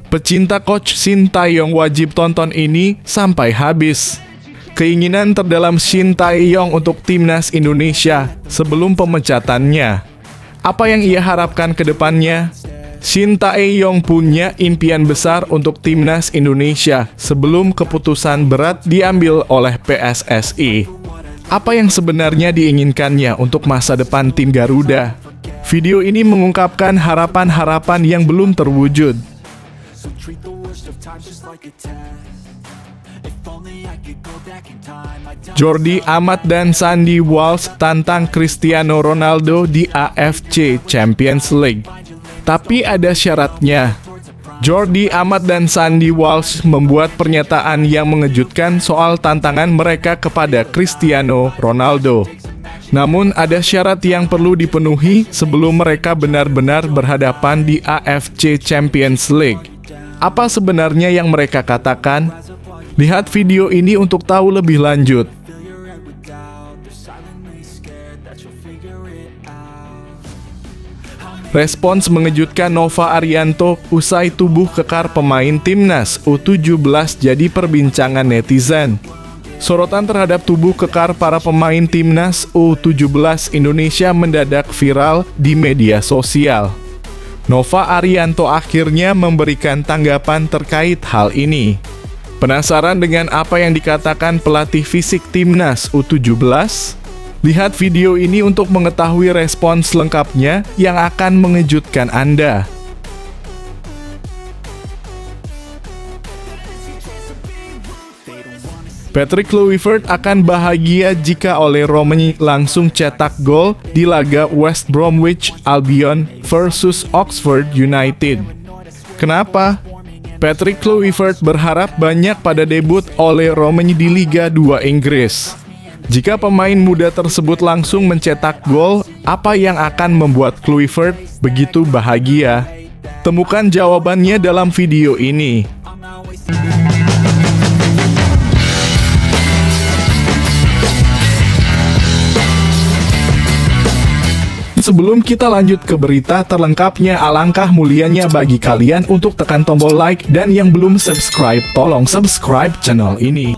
Pecinta Coach Shin Tae-yong wajib tonton ini sampai habis. Keinginan terdalam Shin Tae-yong untuk timnas Indonesia sebelum pemecatannya. Apa yang ia harapkan ke depannya? Shin Tae-yong punya impian besar untuk timnas Indonesia sebelum keputusan berat diambil oleh PSSI. Apa yang sebenarnya diinginkannya untuk masa depan tim Garuda? Video ini mengungkapkan harapan-harapan yang belum terwujud. Jordi Amat dan Sandy Walsh tantang Cristiano Ronaldo di AFC Champions League. Tapi ada syaratnya. Jordi Amat dan Sandy Walsh membuat pernyataan yang mengejutkan soal tantangan mereka kepada Cristiano Ronaldo. Namun ada syarat yang perlu dipenuhi sebelum mereka benar-benar berhadapan di AFC Champions League. Apa sebenarnya yang mereka katakan? Lihat video ini untuk tahu lebih lanjut. Respons mengejutkan Nova Arianto usai tubuh kekar pemain timnas U17 jadi perbincangan netizen. Sorotan terhadap tubuh kekar para pemain timnas U17 Indonesia mendadak viral di media sosial. Nova Arianto akhirnya memberikan tanggapan terkait hal ini. Penasaran dengan apa yang dikatakan pelatih fisik timnas U17? Lihat video ini untuk mengetahui respons lengkapnya yang akan mengejutkan Anda. Patrick Kluivert akan bahagia jika oleh Romani langsung cetak gol di laga West Bromwich Albion versus Oxford United. Kenapa? Patrick Kluivert berharap banyak pada debut oleh Romani di Liga 2 Inggris. Jika pemain muda tersebut langsung mencetak gol, apa yang akan membuat Kluivert begitu bahagia? Temukan jawabannya dalam video ini. Sebelum kita lanjut ke berita terlengkapnya, alangkah mulianya bagi kalian untuk tekan tombol like, dan yang belum subscribe, tolong subscribe channel ini.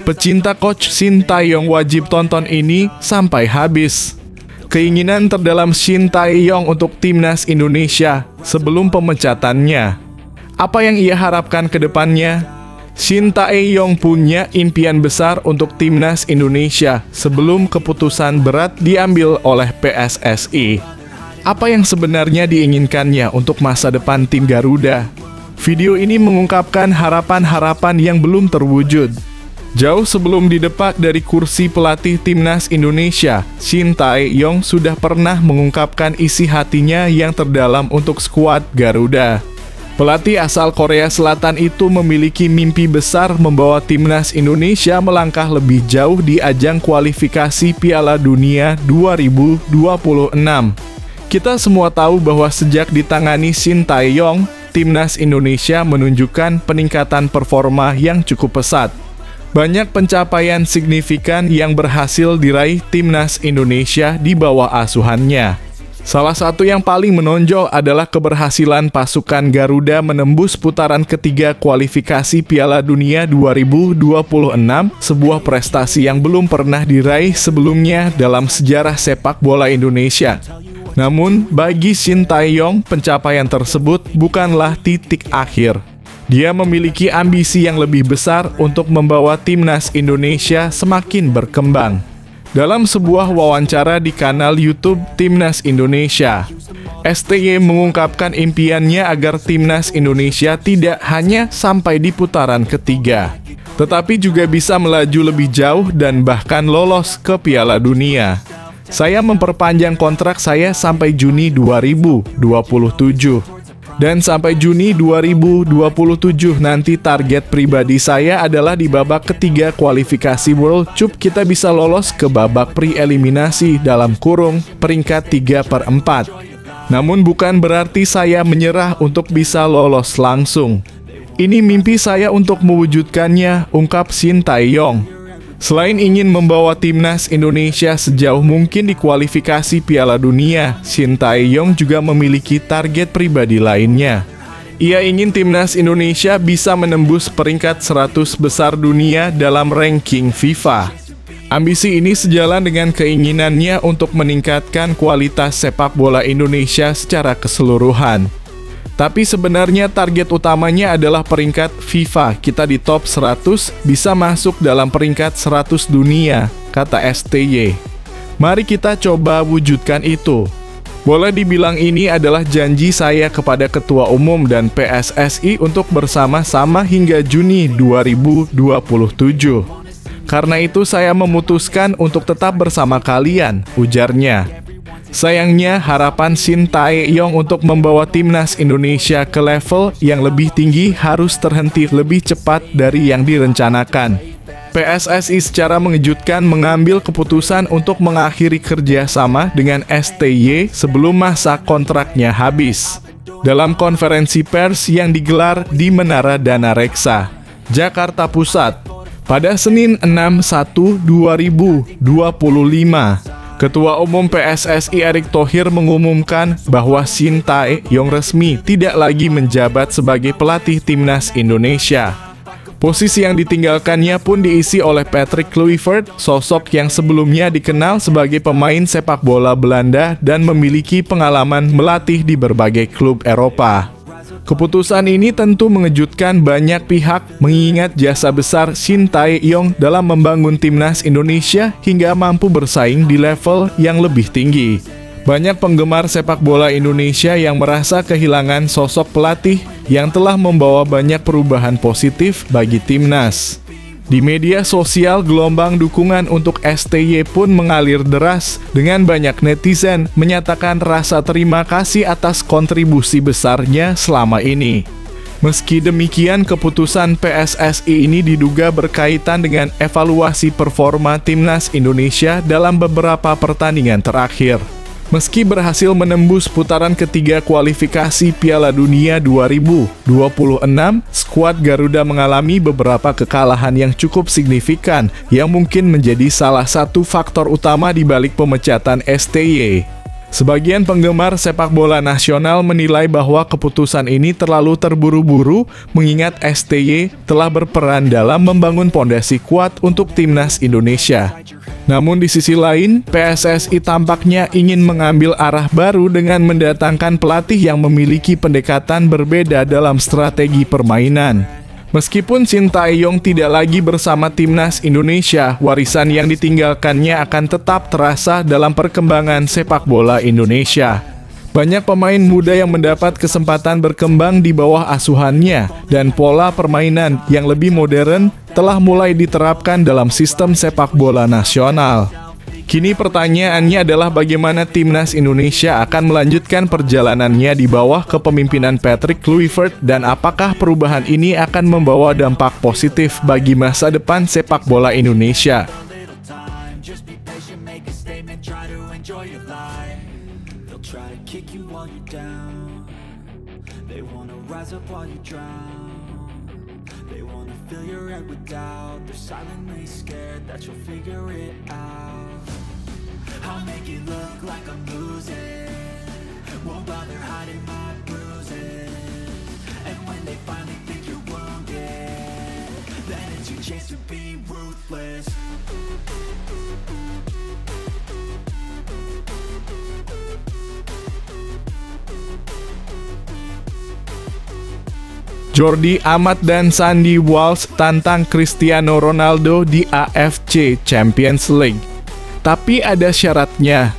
Pecinta Coach Shin Tae-yong wajib tonton ini sampai habis. Keinginan terdalam Shin Tae-yong untuk timnas Indonesia sebelum pemecatannya. Apa yang ia harapkan ke depannya? Shin Tae-yong punya impian besar untuk timnas Indonesia sebelum keputusan berat diambil oleh PSSI. Apa yang sebenarnya diinginkannya untuk masa depan tim Garuda? Video ini mengungkapkan harapan-harapan yang belum terwujud. Jauh sebelum didepak dari kursi pelatih timnas Indonesia, Shin Tae-yong sudah pernah mengungkapkan isi hatinya yang terdalam untuk skuad Garuda. Pelatih asal Korea Selatan itu memiliki mimpi besar membawa timnas Indonesia melangkah lebih jauh di ajang kualifikasi Piala Dunia 2026. Kita semua tahu bahwa sejak ditangani Shin Tae-yong, timnas Indonesia menunjukkan peningkatan performa yang cukup pesat. Banyak pencapaian signifikan yang berhasil diraih timnas Indonesia di bawah asuhannya. Salah satu yang paling menonjol adalah keberhasilan pasukan Garuda menembus putaran ketiga kualifikasi Piala Dunia 2026, sebuah prestasi yang belum pernah diraih sebelumnya dalam sejarah sepak bola Indonesia. Namun, bagi Shin Tae-yong, pencapaian tersebut bukanlah titik akhir. Dia memiliki ambisi yang lebih besar untuk membawa timnas Indonesia semakin berkembang. Dalam sebuah wawancara di kanal YouTube Timnas Indonesia, STY mengungkapkan impiannya agar timnas Indonesia tidak hanya sampai di putaran ketiga, tetapi juga bisa melaju lebih jauh dan bahkan lolos ke Piala Dunia. Saya memperpanjang kontrak saya sampai Juni 2027. Dan sampai Juni 2027 nanti target pribadi saya adalah di babak ketiga kualifikasi World Cup kita bisa lolos ke babak pre-eliminasi dalam kurung peringkat 3/4. Namun bukan berarti saya menyerah untuk bisa lolos langsung. Ini mimpi saya untuk mewujudkannya, ungkap Shin Tae-yong. Selain ingin membawa timnas Indonesia sejauh mungkin di kualifikasi Piala Dunia, Shin Tae-yong juga memiliki target pribadi lainnya. Ia ingin timnas Indonesia bisa menembus peringkat 100 besar dunia dalam ranking FIFA. Ambisi ini sejalan dengan keinginannya untuk meningkatkan kualitas sepak bola Indonesia secara keseluruhan. Tapi sebenarnya target utamanya adalah peringkat FIFA. Kita di top 100 bisa masuk dalam peringkat 100 dunia, kata STY. Mari kita coba wujudkan itu. Boleh dibilang ini adalah janji saya kepada Ketua Umum dan PSSI untuk bersama-sama hingga Juni 2027. Karena itu saya memutuskan untuk tetap bersama kalian, ujarnya. Sayangnya, harapan Shin Tae-yong untuk membawa timnas Indonesia ke level yang lebih tinggi harus terhenti lebih cepat dari yang direncanakan. PSSI secara mengejutkan mengambil keputusan untuk mengakhiri kerjasama dengan STY sebelum masa kontraknya habis. Dalam konferensi pers yang digelar di Menara Dana Reksa, Jakarta Pusat, pada Senin 6/1/2025, Ketua Umum PSSI Erick Thohir mengumumkan bahwa Shin Tae-yong resmi tidak lagi menjabat sebagai pelatih timnas Indonesia. Posisi yang ditinggalkannya pun diisi oleh Patrick Kluivert, sosok yang sebelumnya dikenal sebagai pemain sepak bola Belanda dan memiliki pengalaman melatih di berbagai klub Eropa. Keputusan ini tentu mengejutkan banyak pihak mengingat jasa besar Shin Tae-yong dalam membangun timnas Indonesia hingga mampu bersaing di level yang lebih tinggi. Banyak penggemar sepak bola Indonesia yang merasa kehilangan sosok pelatih yang telah membawa banyak perubahan positif bagi timnas. Di media sosial, gelombang dukungan untuk STY pun mengalir deras dengan banyak netizen menyatakan rasa terima kasih atas kontribusi besarnya selama ini. Meski demikian, keputusan PSSI ini diduga berkaitan dengan evaluasi performa timnas Indonesia dalam beberapa pertandingan terakhir. Meski berhasil menembus putaran ketiga kualifikasi Piala Dunia 2026, skuad Garuda mengalami beberapa kekalahan yang cukup signifikan yang mungkin menjadi salah satu faktor utama di balik pemecatan STY. Sebagian penggemar sepak bola nasional menilai bahwa keputusan ini terlalu terburu-buru mengingat STY telah berperan dalam membangun pondasi kuat untuk timnas Indonesia. Namun di sisi lain, PSSI tampaknya ingin mengambil arah baru dengan mendatangkan pelatih yang memiliki pendekatan berbeda dalam strategi permainan. Meskipun Shin Tae-yong tidak lagi bersama timnas Indonesia, warisan yang ditinggalkannya akan tetap terasa dalam perkembangan sepak bola Indonesia. Banyak pemain muda yang mendapat kesempatan berkembang di bawah asuhannya, dan pola permainan yang lebih modern telah mulai diterapkan dalam sistem sepak bola nasional. Kini pertanyaannya adalah bagaimana timnas Indonesia akan melanjutkan perjalanannya di bawah kepemimpinan Patrick Kluivert dan apakah perubahan ini akan membawa dampak positif bagi masa depan sepak bola Indonesia. I'll make it look like I'm losing, won't bother hiding my bruises. And when they finally think you're wounded, then it's your chance to be ruthless. Jordi Amat dan Sandy Walsh tantang Cristiano Ronaldo di AFC Champions League. Tapi ada syaratnya.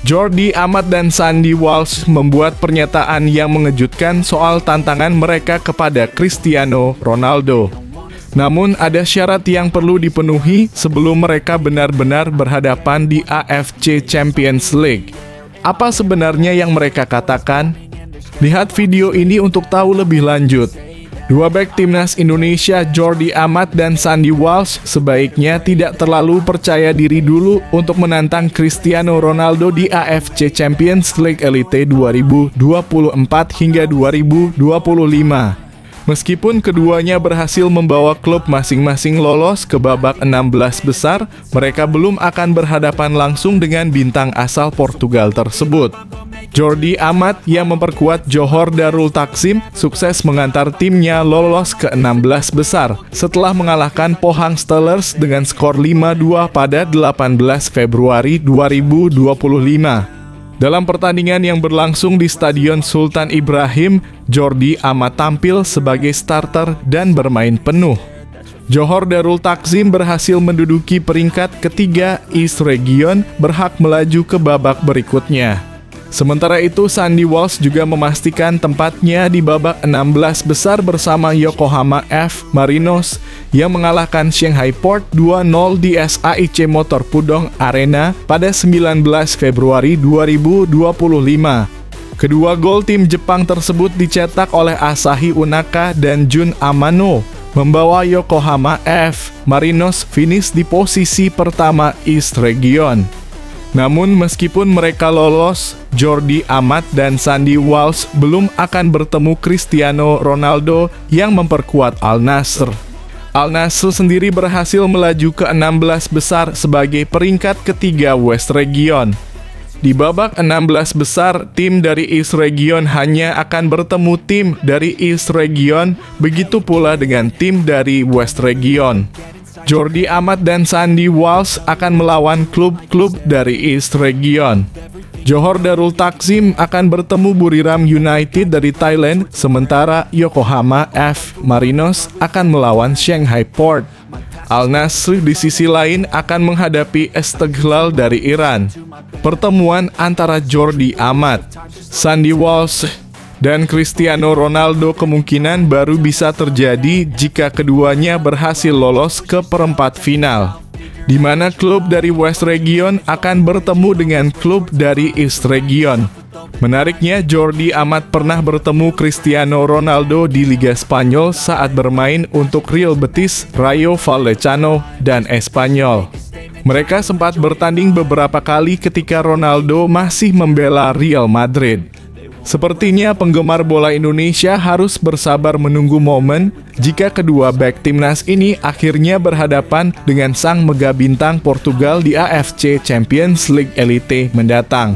Jordi Amat dan Sandy Walsh membuat pernyataan yang mengejutkan soal tantangan mereka kepada Cristiano Ronaldo. Namun ada syarat yang perlu dipenuhi sebelum mereka benar-benar berhadapan di AFC Champions League. Apa sebenarnya yang mereka katakan? Lihat video ini untuk tahu lebih lanjut. Dua bek timnas Indonesia, Jordi Amat dan Sandy Walsh, sebaiknya tidak terlalu percaya diri dulu untuk menantang Cristiano Ronaldo di AFC Champions League Elite 2024 hingga 2025. Meskipun keduanya berhasil membawa klub masing-masing lolos ke babak 16 besar, mereka belum akan berhadapan langsung dengan bintang asal Portugal tersebut. Jordi Amat yang memperkuat Johor Darul Takzim sukses mengantar timnya lolos ke 16 besar setelah mengalahkan Pohang Steelers dengan skor 5-2 pada 18 Februari 2025. Dalam pertandingan yang berlangsung di Stadion Sultan Ibrahim, Jordi Amat tampil sebagai starter dan bermain penuh. Johor Darul Takzim berhasil menduduki peringkat ketiga East Region, berhak melaju ke babak berikutnya. Sementara itu, Sandy Walsh juga memastikan tempatnya di babak 16 besar bersama Yokohama F. Marinos yang mengalahkan Shanghai Port 2-0 di SAIC Motor Pudong Arena pada 19 Februari 2025. Kedua gol tim Jepang tersebut dicetak oleh Asahi Unaka dan Jun Amano, membawa Yokohama F. Marinos finish di posisi pertama East Region. Namun meskipun mereka lolos, Jordi Amat dan Sandy Walsh belum akan bertemu Cristiano Ronaldo yang memperkuat Al Nassr. Al Nassr sendiri berhasil melaju ke 16 besar sebagai peringkat ketiga West Region. Di babak 16 besar, tim dari East Region hanya akan bertemu tim dari East Region, begitu pula dengan tim dari West Region. Jordi Amat dan Sandy Walsh akan melawan klub-klub dari East Region. Johor Darul Takzim akan bertemu Buriram United dari Thailand, sementara Yokohama F. Marinos akan melawan Shanghai Port. Al Nassr di sisi lain akan menghadapi Esteghlal dari Iran. Pertemuan antara Jordi Amat, Sandy Walsh, dan Cristiano Ronaldo kemungkinan baru bisa terjadi jika keduanya berhasil lolos ke perempat final, di mana klub dari West Region akan bertemu dengan klub dari East Region. Menariknya, Jordi Amat pernah bertemu Cristiano Ronaldo di Liga Spanyol saat bermain untuk Real Betis, Rayo Vallecano, dan Espanyol. Mereka sempat bertanding beberapa kali ketika Ronaldo masih membela Real Madrid. Sepertinya penggemar bola Indonesia harus bersabar menunggu momen jika kedua bek timnas ini akhirnya berhadapan dengan sang mega bintang Portugal di AFC Champions League Elite mendatang.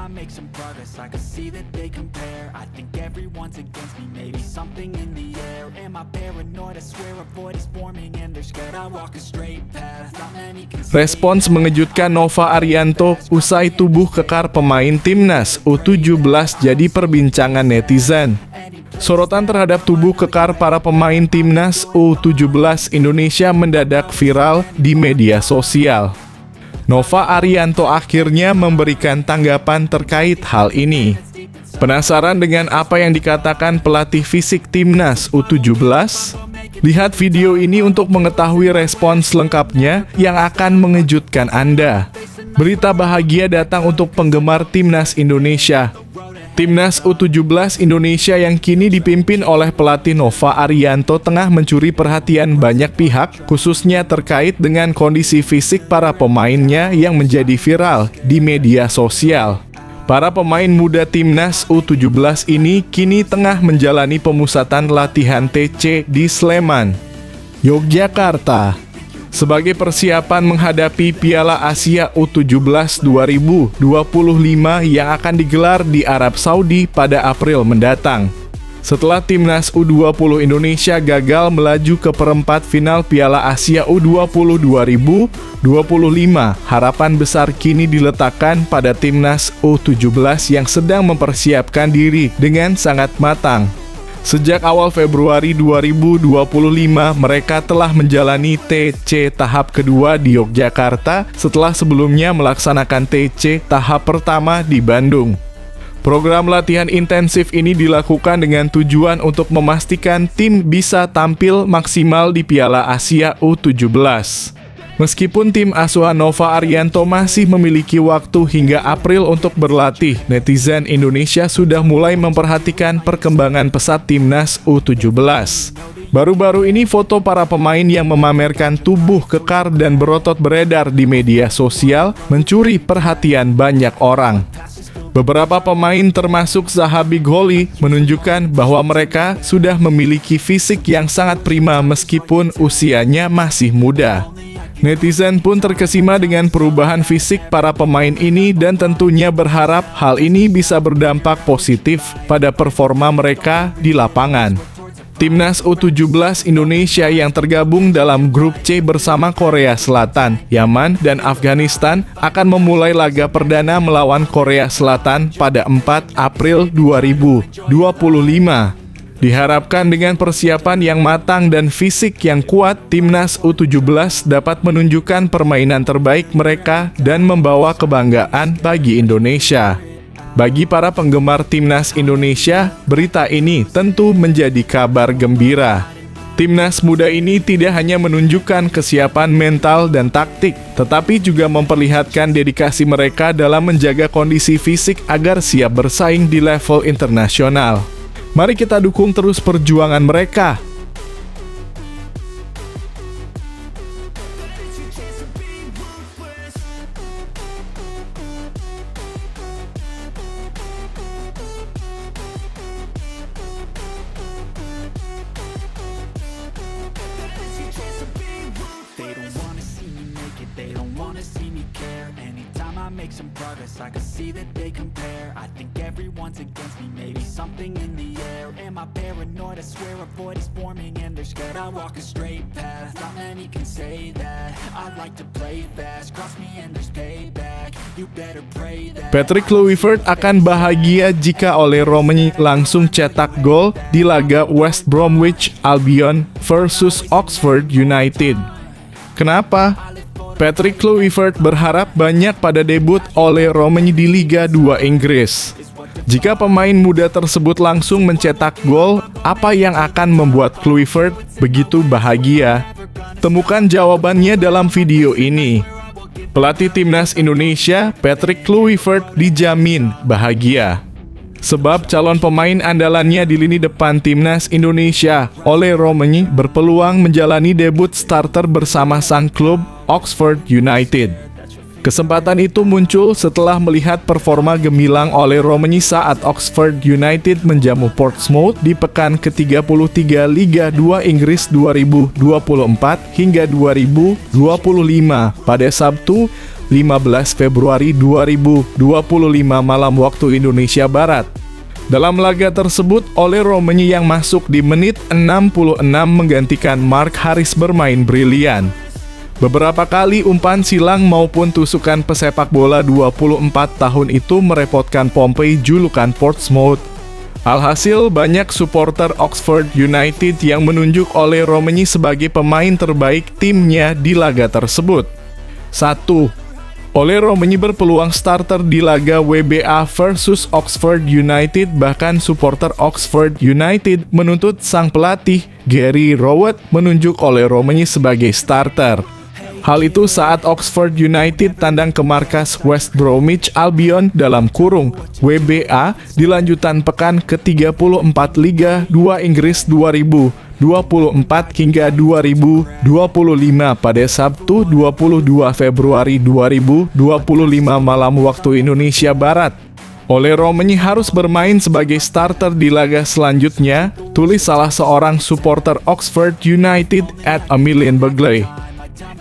Make some progress, I can see that they compare. I think everyone's against me, maybe something in the air. Am I paranoid? I swear a void is forming and they're scared I walk a straight path. Not many can see. Respons mengejutkan Nova Arianto usai tubuh kekar pemain timnas U17 jadi perbincangan netizen. Sorotan terhadap tubuh kekar para pemain timnas U17 Indonesia mendadak viral di media sosial. Nova Arianto akhirnya memberikan tanggapan terkait hal ini. Penasaran dengan apa yang dikatakan pelatih fisik timnas U17? Lihat video ini untuk mengetahui respons lengkapnya yang akan mengejutkan Anda. Berita bahagia datang untuk penggemar timnas Indonesia. Timnas U17 Indonesia yang kini dipimpin oleh pelatih Nova Arianto tengah mencuri perhatian banyak pihak, khususnya terkait dengan kondisi fisik para pemainnya yang menjadi viral di media sosial. Para pemain muda timnas U17 ini kini tengah menjalani pemusatan latihan TC di Sleman, Yogyakarta, sebagai persiapan menghadapi Piala Asia U17 2025 yang akan digelar di Arab Saudi pada April mendatang. Setelah timnas U20 Indonesia gagal melaju ke perempat final Piala Asia U20 2025, harapan besar kini diletakkan pada timnas U17 yang sedang mempersiapkan diri dengan sangat matang. Sejak awal Februari 2025, mereka telah menjalani TC tahap kedua di Yogyakarta setelah sebelumnya melaksanakan TC tahap pertama di Bandung. Program latihan intensif ini dilakukan dengan tujuan untuk memastikan tim bisa tampil maksimal di Piala Asia U17. Meskipun tim asuhan Nova Arianto masih memiliki waktu hingga April untuk berlatih, netizen Indonesia sudah mulai memperhatikan perkembangan pesat timnas U17. Baru-baru ini foto para pemain yang memamerkan tubuh kekar dan berotot beredar di media sosial mencuri perhatian banyak orang. Beberapa pemain termasuk Zaha Big Holly menunjukkan bahwa mereka sudah memiliki fisik yang sangat prima meskipun usianya masih muda. Netizen pun terkesima dengan perubahan fisik para pemain ini dan tentunya berharap hal ini bisa berdampak positif pada performa mereka di lapangan. Timnas U17 Indonesia yang tergabung dalam grup C bersama Korea Selatan, Yaman, dan Afghanistan akan memulai laga perdana melawan Korea Selatan pada 4 April 2025. Diharapkan dengan persiapan yang matang dan fisik yang kuat, Timnas U17 dapat menunjukkan permainan terbaik mereka dan membawa kebanggaan bagi Indonesia. Bagi para penggemar Timnas Indonesia, berita ini tentu menjadi kabar gembira. Timnas muda ini tidak hanya menunjukkan kesiapan mental dan taktik, tetapi juga memperlihatkan dedikasi mereka dalam menjaga kondisi fisik agar siap bersaing di level internasional. Mari kita dukung terus perjuangan mereka. They don't wanna see me care. Anytime I make some progress, I can see that they compare. I think everyone's against me, maybe something in the air. Am I paranoid? I swear a void is forming and they're scared I walk a straight path. Not many can say that. I like to play fast, cross me and there's payback. You better pray that. Patrick Kluivert akan bahagia jika Ole Romani langsung cetak gol di laga West Bromwich Albion versus Oxford United. Kenapa? Patrick Kluivert berharap banyak pada debut Ole Romani di Liga 2 Inggris. Jika pemain muda tersebut langsung mencetak gol, apa yang akan membuat Kluivert begitu bahagia? Temukan jawabannya dalam video ini. Pelatih Timnas Indonesia, Patrick Kluivert, dijamin bahagia. Sebab calon pemain andalannya di lini depan Timnas Indonesia, Ole Romani, berpeluang menjalani debut starter bersama sang klub Oxford United. Kesempatan itu muncul setelah melihat performa gemilang Ole Romani saat Oxford United menjamu Portsmouth di pekan ke-33 Liga 2 Inggris 2024 hingga 2025 pada Sabtu 15 Februari 2025 malam waktu Indonesia Barat. Dalam laga tersebut, Ole Romani yang masuk di menit 66 menggantikan Mark Harris bermain brilian. Beberapa kali umpan silang maupun tusukan pesepak bola 24 tahun itu merepotkan Pompey julukan Portsmouth. Alhasil, banyak supporter Oxford United yang menunjuk Ole Romani sebagai pemain terbaik timnya di laga tersebut. 1. Ole Romani berpeluang starter di laga WBA versus Oxford United, bahkan supporter Oxford United menuntut sang pelatih Gary Rowett menunjuk Ole Romani sebagai starter. Hal itu saat Oxford United tandang ke markas West Bromwich Albion dalam kurung WBA di lanjutan pekan ke-34 Liga 2 Inggris 2024 hingga 2025 pada Sabtu 22 Februari 2025 malam waktu Indonesia Barat. Ole Romani harus bermain sebagai starter di laga selanjutnya, tulis salah seorang supporter Oxford United @AmilianBugley.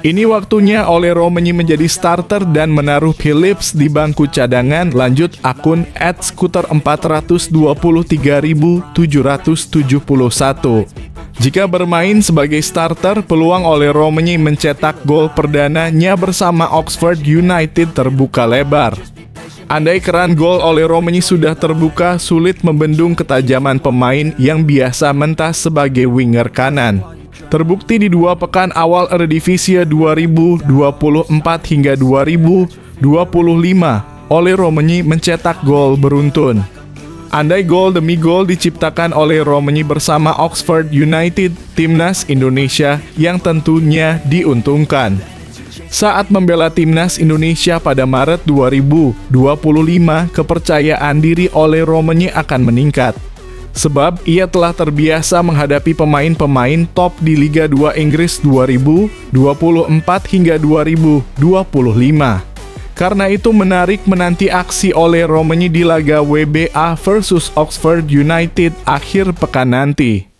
Ini waktunya Ole Romani menjadi starter dan menaruh Phillips di bangku cadangan, lanjut akun @skuter423.771. Jika bermain sebagai starter, peluang Ole Romani mencetak gol perdananya bersama Oxford United terbuka lebar. Andai keran gol oleh Romagnoli sudah terbuka, sulit membendung ketajaman pemain yang biasa mentas sebagai winger kanan. Terbukti di 2 pekan awal Eredivisie 2024 hingga 2025, oleh Romagnoli mencetak gol beruntun. Andai gol demi gol diciptakan oleh Romagnoli bersama Oxford United, timnas Indonesia yang tentunya diuntungkan. Saat membela timnas Indonesia pada Maret 2025, kepercayaan diri oleh Romagnoli akan meningkat. Sebab ia telah terbiasa menghadapi pemain-pemain top di Liga 2 Inggris 2024 hingga 2025. Karena itu menarik menanti aksi oleh Romagnoli di laga WBA versus Oxford United akhir pekan nanti.